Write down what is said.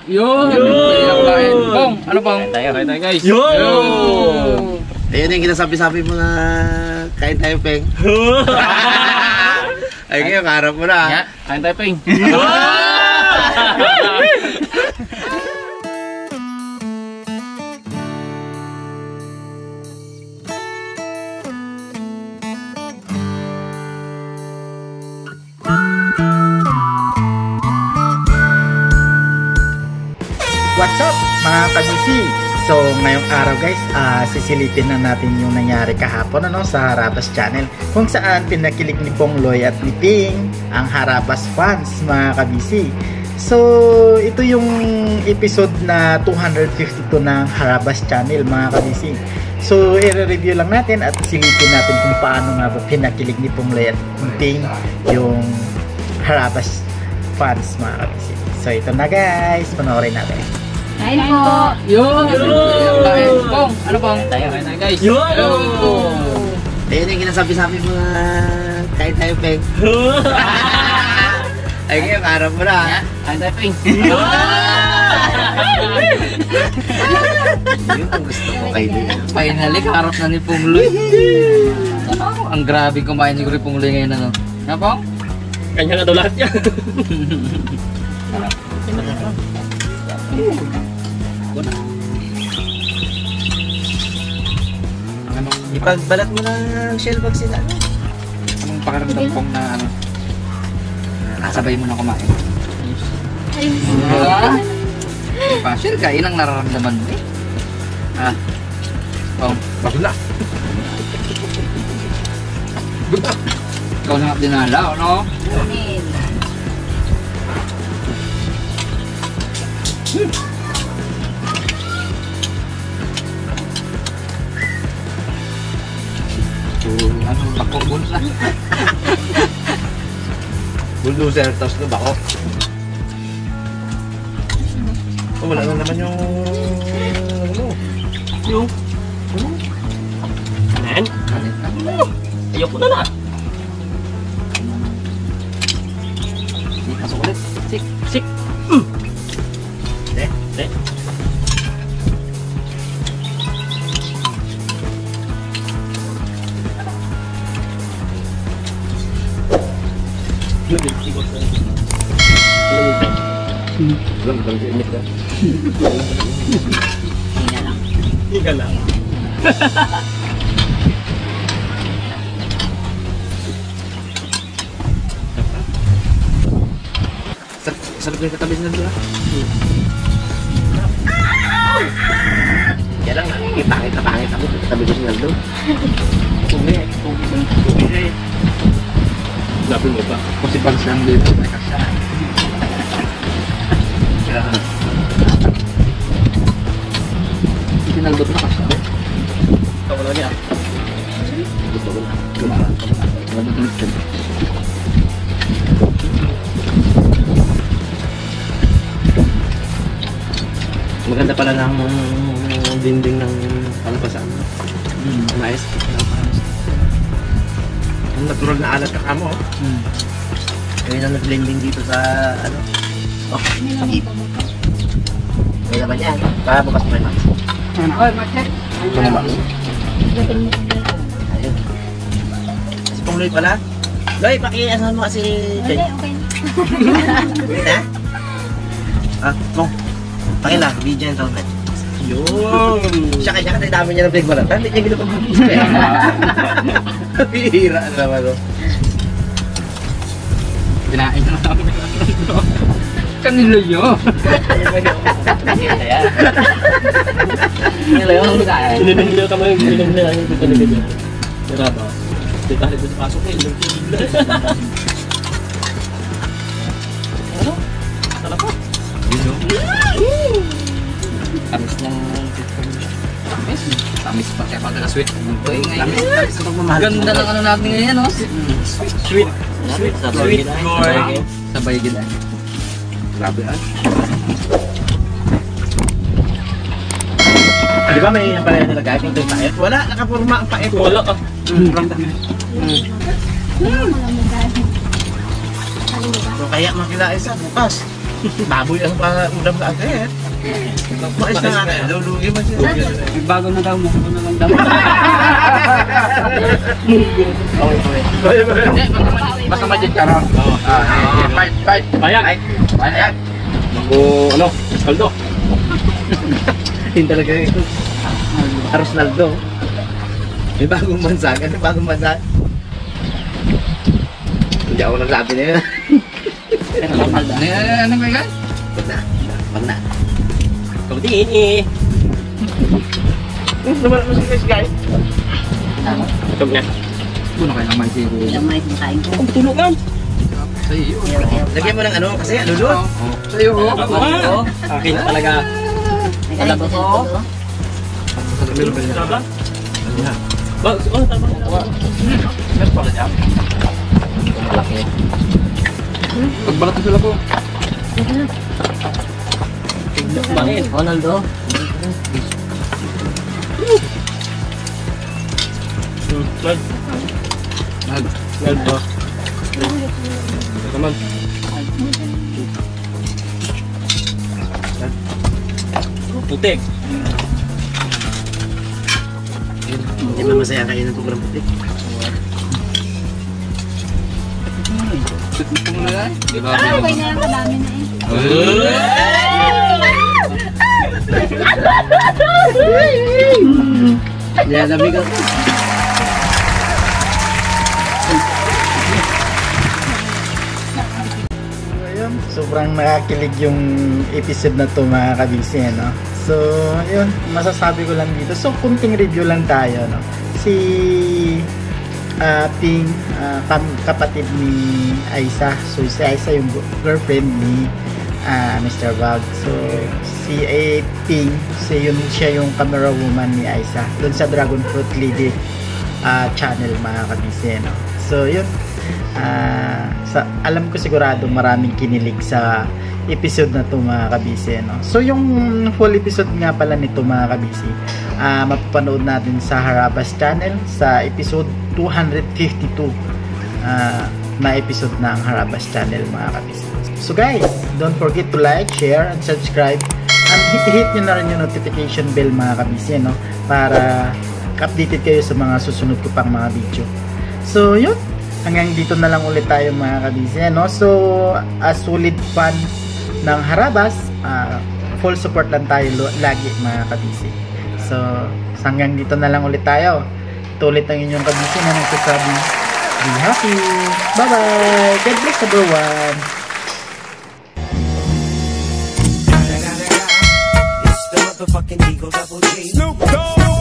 Yun! Pong, ano pong? Kain tayo guys. Yun! Ayun yung kinasabi-sabi mo na kain tayo, Peng. Ay, ngayon, kaharap mo na. Kain tayo, Peng. What's up mga kabisi? So ngayong araw guys, sisilipin na natin yung nangyari kahapon sa Harabas Channel, kung saan pinakilig ni Pongloy at ni Ping ang Harabas fans mga kabisi. So ito yung episode na 252 ng Harabas Channel mga kabisi. So i-review lang natin at silipin natin kung paano nga ba pinakilig ni Pongloy at ni Ping yung Harabas fans mga kabisi. So ito na guys, panoorin natin. Kain po! Yun! Pong, ano pong? Kain tayo guys. Yun! Ayun yung kinasabi-sabi mo na kain tayo, Peng. Ay, ngayon, kaharap mo na. Kain tayo, Peng. Yun ang gusto ko kayo. Finally, kaharap na ni Pongloy. Ang grabe kumain ni Pongloy ngayon ano. Ano pong? Kanya nga daw lahat yan. Ipagbalat mo ng shell bag sila. Anong pakiramdam pong na ano? Sabay mo na kumain. Pasir ka, yun ang nararamdaman mo eh. Pong, Bakla. ikaw na nga dinala, ano? Ano, bakong na. Bulldozer, tapos na bako. Oh, wala na naman yung... ano? Yung? Kanan? Ayoko na na. Masuk ulit. Sik. Sik. Eh. Higa lang. Sarap yung katabi na doon. Kaya lang, pangit ako. Katabi ko siya doon. Tumi. Labi mo ba? Kasi pans lang dito. Sinaldot na kasi. Ikaw wala niya. Maganda pala ng dinding ng palabasan. Nice. Ang natural na alat ka mo. Kaya na nag-blending dito sa ano. Oh, sakit. Kaya naman yan. Para bukas mo naman. Oy, Marcel. Ayun. Si Pongloy pala. Loy, paki-asahan mo kasi... Okay, okay. Wait ha? Pong. Pakila, video and tournament. Yun. Siya kaya kasi dami niya ng pinagbalatan. Hindi niya ginapag-video. Pihira naman o. Pinain na namin. Kanila yun. Kanila yun. Sinunod ka mo yung sinunod na yung talaga dyan. Tira ba? Hindi tayo dito pasok eh. Ano? Talaga? Tamis ng tamis. Tamis pa kaya pag sweet. Uy, ngayon. Tamis sa pagmamahal. Ganda ng ano natin ngayon, no? Sweet. Sweet. Sweet. Sabay gila. Grabe ah. Di ba may napalaya nilagay kung ito yung paet? Wala, nakapurma ang paet. Wala ka. So kaya makilala isa bukas. Baboy ang ulam sa akin. Mais na nga na, lulugi man siya. Bago na daw, mukha na lang daw. Basta majid ka ron. Fight. Bayag. Bayag. Ano? Kaldo. Yun talaga ito. Arosnaldo. May bagong bansa. Ano bagong bansa? Hindi ako nagsabi na yun. Ano ba yan? Wag na. Kamutiin eh. Naman mo si guys. Ito niya. Puno kayo ng mais eh. Ilang mais yung kain ko. Ang tulungan. Sa iyo. Lagyan mo ng ano kasi lulot. Sa iyo. Ako nga. Akin na talaga. May kain ko sa likod, oh. Meron ba yan? Tama? Tama. Meron pala dyan. Malaki. Pagbalat na sila po. Bakit? Ronaldo. Kaldo. Naman. Putik. Hindi ba masaya kayo ng sobrang putik? Ito mo na yan. Diba? Okay na lang, kadami na eh. Nilalamig ako. Ayun, sobrang nakakilig yung episode na to mga kabisi, no? So, ayun, masasabi ko lang dito. So, kunting review lang tayo, no? Si Ping, kapatid ni Aisa. So, si Aisa yung girlfriend ni Mr. Bag. So, si Ping, siya yung camera woman ni Aisa. Doon sa Dragon Fruit Lady channel mga kabisi, no? So, yun. Alam ko sigurado maraming kinilig sa episode na to mga kabisi, no? So yung full episode nga pala nito mga kabisi, mapapanood natin sa Harabas channel sa episode 252 na episode ng Harabas channel mga kabisi. So guys, don't forget to like, share, and subscribe, and hit nyo na rin yung notification bell mga kabisi, no? Para updated kayo sa mga susunod ko pang mga video. So yun, hanggang dito na lang ulit tayo mga kabisi, no? So solid fan ng Harabas, full support lang tayo lagi mga kabisi. So hanggang dito na lang ulit tayo. Ito ulit ang inyong kabisi na nagsasabi, be happy, bye bye, God bless everyone. It's the motherfucking Eagle Double G. Snoop Dogg.